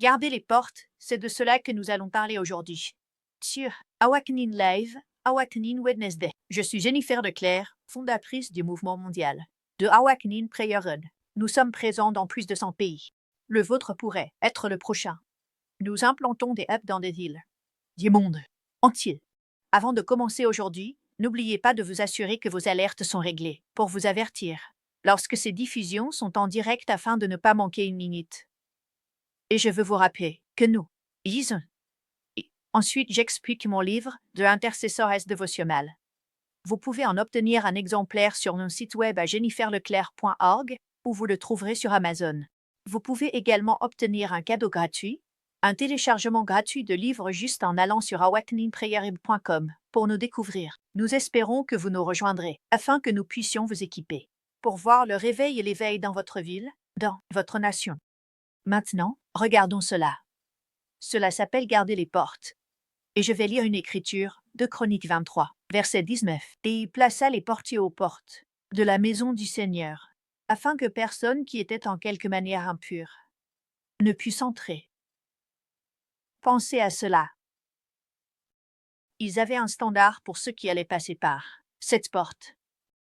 Gardez les portes, c'est de cela que nous allons parler aujourd'hui. Sur Awakening Live, Awakening Wednesday. Je suis Jennifer Leclerc, fondatrice du mouvement mondial de Awakening Prayer Run. Nous sommes présents dans plus de 100 pays. Le vôtre pourrait être le prochain. Nous implantons des hubs dans des villes, du monde entier. Avant de commencer aujourd'hui, n'oubliez pas de vous assurer que vos alertes sont réglées pour vous avertir lorsque ces diffusions sont en direct afin de ne pas manquer une minute. Et je veux vous rappeler que nous lisons. Et ensuite, j'explique mon livre de Intercessores Devotional. Vous pouvez en obtenir un exemplaire sur mon site web à jenniferleclerc.org ou vous le trouverez sur Amazon. Vous pouvez également obtenir un cadeau gratuit, un téléchargement gratuit de livres juste en allant sur awakeningprayerhub.com pour nous découvrir. Nous espérons que vous nous rejoindrez afin que nous puissions vous équiper pour voir le réveil et l'éveil dans votre ville, dans votre nation. Maintenant, regardons cela. Cela s'appelle garder les portes. Et je vais lire une écriture de Chroniques 23, verset 19. Et il plaça les portiers aux portes de la maison du Seigneur, afin que personne qui était en quelque manière impur ne puisse entrer. Pensez à cela. Ils avaient un standard pour ceux qui allaient passer par cette porte.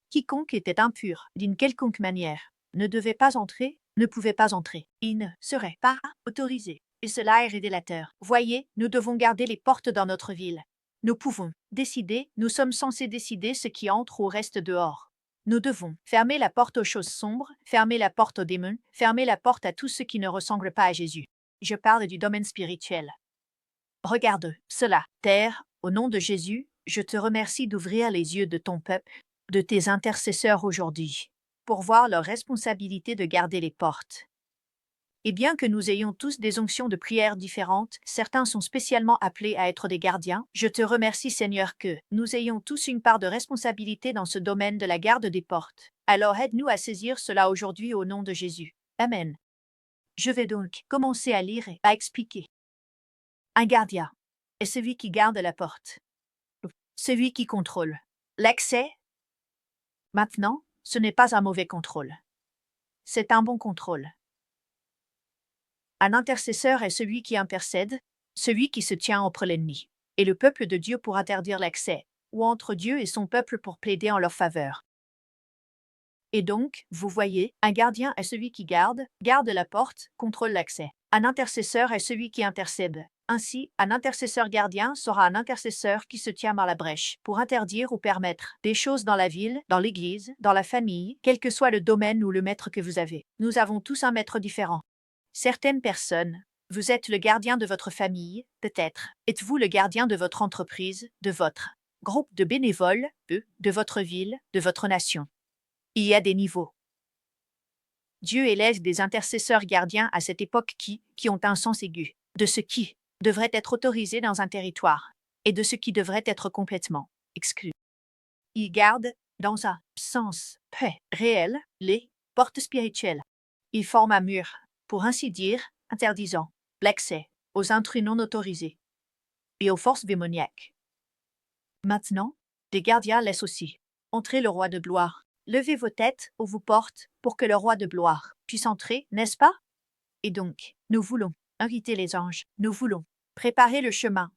Quiconque était impur d'une quelconque manière ne devait pas entrer, ne pouvait pas entrer. Il ne serait pas autorisé. Et cela est révélateur. Voyez, nous devons garder les portes dans notre ville. Nous pouvons décider, nous sommes censés décider ce qui entre ou reste dehors. Nous devons fermer la porte aux choses sombres, fermer la porte aux démons, fermer la porte à tout ce qui ne ressemble pas à Jésus. Je parle du domaine spirituel. Regarde cela. Terre, au nom de Jésus, je te remercie d'ouvrir les yeux de ton peuple, de tes intercesseurs aujourd'hui, pour voir leur responsabilité de garder les portes. Et bien que nous ayons tous des onctions de prière différentes, certains sont spécialement appelés à être des gardiens. Je te remercie Seigneur que nous ayons tous une part de responsabilité dans ce domaine de la garde des portes. Alors aide-nous à saisir cela aujourd'hui au nom de Jésus. Amen. Je vais donc commencer à lire et à expliquer. Un gardien est celui qui garde la porte, celui qui contrôle l'accès. Maintenant, ce n'est pas un mauvais contrôle. C'est un bon contrôle. Un intercesseur est celui qui intercède, celui qui se tient entre l'ennemi et le peuple de Dieu pour interdire l'accès, ou entre Dieu et son peuple pour plaider en leur faveur. Et donc, vous voyez, un gardien est celui qui garde la porte, contrôle l'accès. Un intercesseur est celui qui intercède. Ainsi, un intercesseur gardien sera un intercesseur qui se tient dans la brèche pour interdire ou permettre des choses dans la ville, dans l'église, dans la famille, quel que soit le domaine ou le maître que vous avez. Nous avons tous un maître différent. Certaines personnes, vous êtes le gardien de votre famille, peut-être. Êtes-vous le gardien de votre entreprise, de votre groupe de bénévoles, de votre ville, de votre nation? Il y a des niveaux. Dieu élève des intercesseurs gardiens à cette époque qui ont un sens aigu de ce qui devrait être autorisé dans un territoire et de ce qui devrait être complètement exclu. Ils gardent, dans un sens réel, les portes spirituelles. Ils forment un mur, pour ainsi dire, interdisant l'accès aux intrus non autorisés et aux forces démoniaques. Maintenant, les gardiens laissent aussi entrer le roi de gloire. Levez vos têtes ou vos portes pour que le roi de gloire puisse entrer, n'est-ce pas? Et donc, nous voulons inviter les anges. Nous voulons préparer le chemin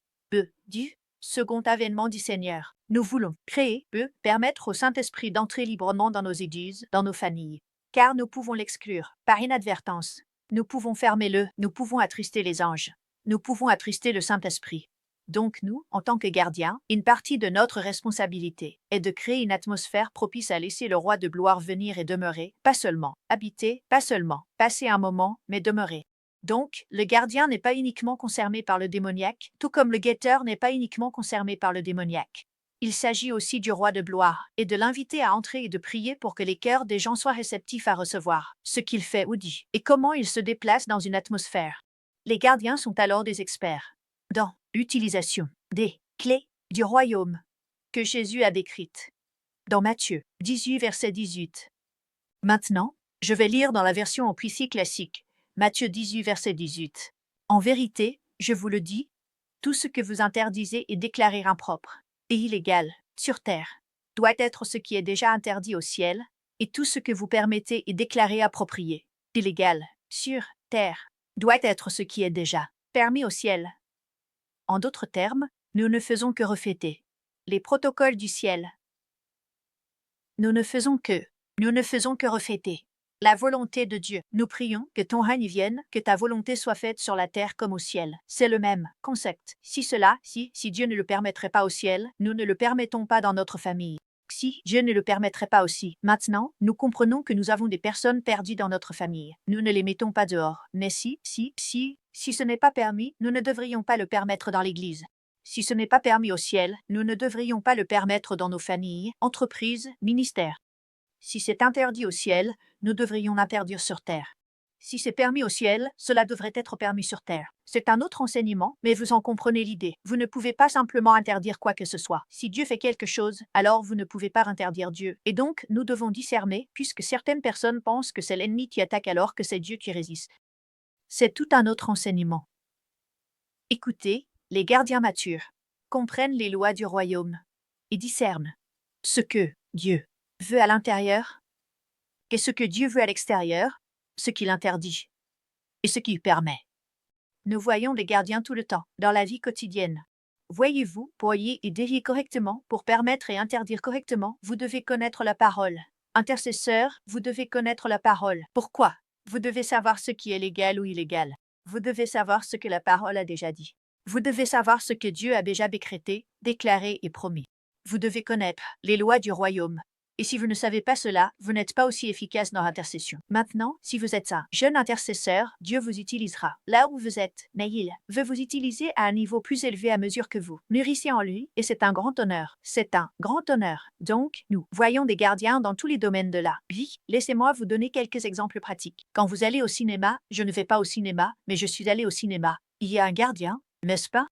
du second avènement du Seigneur. Nous voulons créer, permettre au Saint-Esprit d'entrer librement dans nos églises, dans nos familles, car nous pouvons l'exclure par inadvertance. Nous pouvons fermer nous pouvons attrister les anges. Nous pouvons attrister le Saint-Esprit. Donc nous, en tant que gardiens, une partie de notre responsabilité est de créer une atmosphère propice à laisser le roi de gloire venir et demeurer, pas seulement habiter, pas seulement passer un moment, mais demeurer. Donc, le gardien n'est pas uniquement concerné par le démoniaque, tout comme le guetteur n'est pas uniquement concerné par le démoniaque. Il s'agit aussi du roi de gloire et de l'inviter à entrer et de prier pour que les cœurs des gens soient réceptifs à recevoir ce qu'il fait ou dit et comment il se déplace dans une atmosphère. Les gardiens sont alors des experts dans l'utilisation des clés du royaume que Jésus a décrites dans Matthieu 18, verset 18. Maintenant, je vais lire dans la version en PC classique, Matthieu 18, verset 18. En vérité, je vous le dis, tout ce que vous interdisez est déclaré impropre et illégal sur terre doit être ce qui est déjà interdit au ciel, et tout ce que vous permettez est déclaré approprié, illégal sur terre. doit être ce qui est déjà permis au ciel. En d'autres termes, nous ne faisons que refléter les protocoles du ciel. Nous ne faisons que refléter la volonté de Dieu. Nous prions que ton règne vienne, que ta volonté soit faite sur la terre comme au ciel. C'est le même concept. Si Dieu ne le permettrait pas au ciel, nous ne le permettons pas dans notre famille. Si Dieu ne le permettrait pas aussi, maintenant, nous comprenons que nous avons des personnes perdues dans notre famille. Nous ne les mettons pas dehors. Mais si ce n'est pas permis, nous ne devrions pas le permettre dans l'Église. Si ce n'est pas permis au ciel, nous ne devrions pas le permettre dans nos familles, entreprises, ministères. Si c'est interdit au ciel, nous devrions l'interdire sur terre. Si c'est permis au ciel, cela devrait être permis sur terre. C'est un autre enseignement, mais vous en comprenez l'idée. Vous ne pouvez pas simplement interdire quoi que ce soit. Si Dieu fait quelque chose, alors vous ne pouvez pas interdire Dieu. Et donc, nous devons discerner, puisque certaines personnes pensent que c'est l'ennemi qui attaque alors que c'est Dieu qui résiste. C'est tout un autre enseignement. Écoutez, les gardiens matures comprennent les lois du royaume et discernent ce que Dieu veut à l'intérieur et ce que Dieu veut à l'extérieur, ce qu'il interdit et ce qu'il permet. Nous voyons les gardiens tout le temps, dans la vie quotidienne. Voyez-vous, pour y dévier correctement, pour permettre et interdire correctement, vous devez connaître la parole. Intercesseur, vous devez connaître la parole. Pourquoi? Vous devez savoir ce qui est légal ou illégal. Vous devez savoir ce que la parole a déjà dit. Vous devez savoir ce que Dieu a déjà décrété, déclaré et promis. Vous devez connaître les lois du royaume. Et si vous ne savez pas cela, vous n'êtes pas aussi efficace dans l'intercession. Maintenant, si vous êtes un jeune intercesseur, Dieu vous utilisera. Là où vous êtes, mais il veut vous utiliser à un niveau plus élevé à mesure que vous mûrissez en lui, et c'est un grand honneur. C'est un grand honneur. Donc, nous voyons des gardiens dans tous les domaines de la vie. Laissez-moi vous donner quelques exemples pratiques. Quand vous allez au cinéma, je ne vais pas au cinéma, mais je suis allé au cinéma. Il y a un gardien, n'est-ce pas?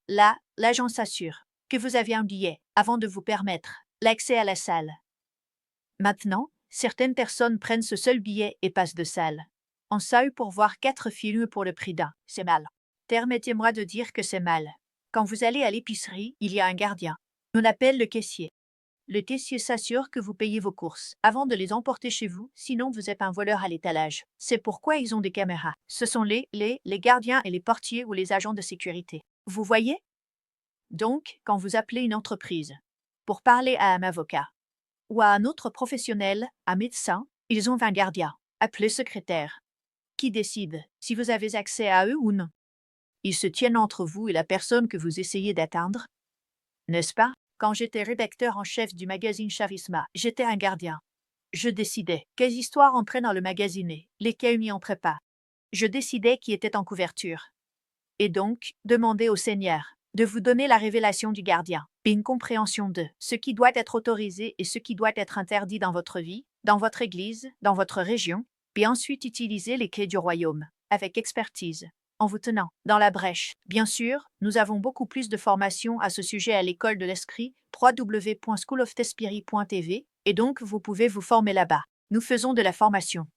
Là, l'agent s'assure que vous avez un billet avant de vous permettre l'accès à la salle. Maintenant, certaines personnes prennent ce seul billet et passent de salle. On s'aille pour voir 4 films pour le prix d'un. C'est mal. Permettez-moi de dire que c'est mal. Quand vous allez à l'épicerie, il y a un gardien. On appelle le caissier. Le caissier s'assure que vous payez vos courses avant de les emporter chez vous, sinon vous êtes un voleur à l'étalage. C'est pourquoi ils ont des caméras. Ce sont les gardiens et les portiers ou les agents de sécurité. Vous voyez? Donc, quand vous appelez une entreprise pour parler à un avocat, ou à un autre professionnel, un médecin, ils ont un gardien, appelé secrétaire, qui décide si vous avez accès à eux ou non. Ils se tiennent entre vous et la personne que vous essayez d'atteindre. N'est-ce pas? Quand j'étais rédacteur en chef du magazine Charisma, j'étais un gardien. Je décidais quelles histoires entraient dans le magazine et lesquelles n'y entraient pas. Je décidais qui était en couverture. Et donc, demandais au Seigneur de vous donner la révélation du gardien, et une compréhension de ce qui doit être autorisé et ce qui doit être interdit dans votre vie, dans votre église, dans votre région, puis ensuite utiliser les clés du royaume, avec expertise, en vous tenant dans la brèche. Bien sûr, nous avons beaucoup plus de formations à ce sujet à l'école de l'esprit, www.schoolofthespirit.tv, et donc vous pouvez vous former là-bas. Nous faisons de la formation.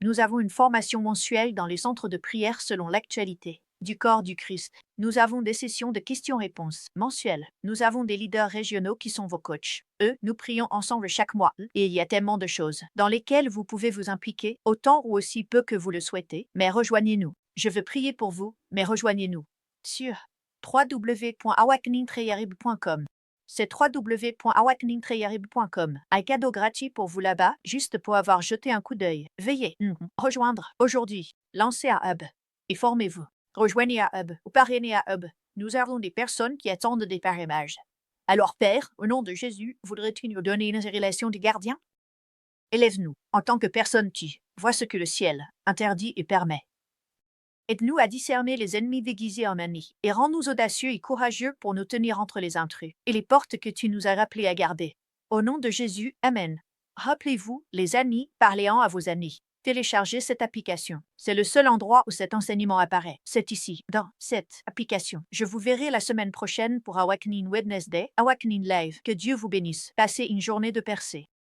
Nous avons une formation mensuelle dans les centres de prière selon l'actualité du corps du Christ. Nous avons des sessions de questions-réponses mensuelles. Nous avons des leaders régionaux qui sont vos coachs. Nous prions ensemble chaque mois. Et il y a tellement de choses dans lesquelles vous pouvez vous impliquer, autant ou aussi peu que vous le souhaitez. Mais rejoignez-nous. Je veux prier pour vous, mais rejoignez-nous. Sur www.awakeningtrayarib.com. C'est www.awakeningtrayarib.com. Un cadeau gratuit pour vous là-bas, juste pour avoir jeté un coup d'œil. Veuillez rejoindre aujourd'hui. Lancez un hub et formez-vous. Rejoignez un hub ou parrainez un hub. Nous avons des personnes qui attendent des parrainages. Alors, Père, au nom de Jésus, voudrais-tu nous donner une relation de gardien? Élève-nous, en tant que personne qui voit ce que le ciel interdit et permet. Aide-nous à discerner les ennemis déguisés en amis, et rends-nous audacieux et courageux pour nous tenir entre les intrus et les portes que tu nous as rappelées à garder. Au nom de Jésus, Amen. Rappelez-vous, les amis, parlez-en à vos amis. Téléchargez cette application. C'est le seul endroit où cet enseignement apparaît. C'est ici, dans cette application. Je vous verrai la semaine prochaine pour Awakening Wednesday, Awakening Live. Que Dieu vous bénisse. Passez une journée de percée.